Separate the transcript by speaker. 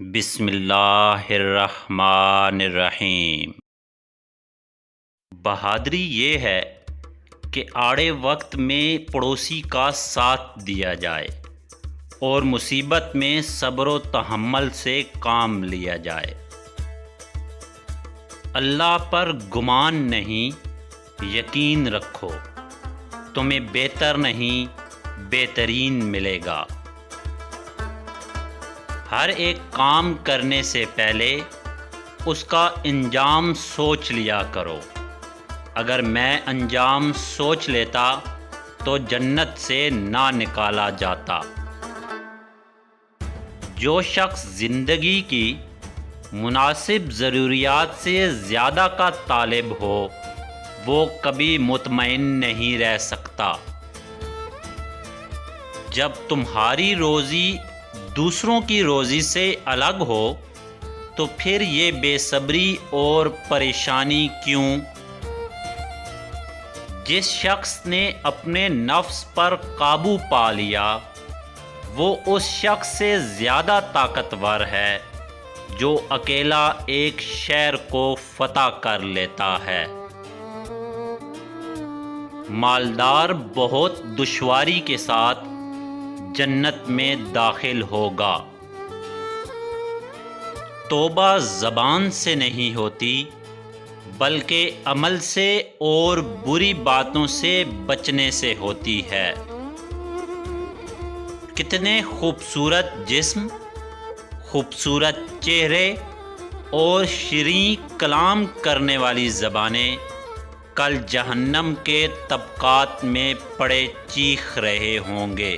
Speaker 1: بسم اللہ الرحمن الرحیم۔ بہادری یہ ہے کہ آڑے وقت میں پڑوسی کا ساتھ دیا جائے اور مصیبت میں صبر و تحمل سے کام لیا جائے۔ اللہ پر گمان نہیں، یقین رکھو، تمہیں بہتر نہیں بہترین ملے گا۔ ہر ایک کام کرنے سے پہلے اس کا انجام سوچ لیا کرو۔ اگر میں انجام سوچ لیتا تو جنت سے نہ نکالا جاتا۔ جو شخص زندگی کی مناسب ضروریات سے زیادہ کا طالب ہو وہ کبھی مطمئن نہیں رہ سکتا۔ جب تمہاری روزی دوسروں کی روزی سے الگ ہو تو پھر یہ بے صبری اور پریشانی کیوں؟ جس شخص نے اپنے نفس پر قابو پا لیا وہ اس شخص سے زیادہ طاقتور ہے جو اکیلا ایک شہر کو فتح کر لیتا ہے۔ مالدار بہت دشواری کے ساتھ جنت میں داخل ہوگا۔ توبہ زبان سے نہیں ہوتی بلکہ عمل سے اور بری باتوں سے بچنے سے ہوتی ہے۔ کتنے خوبصورت جسم، خوبصورت چہرے اور شیریں کلام کرنے والی زبانیں کل جہنم کے طبقات میں پڑے چیخ رہے ہوں گے۔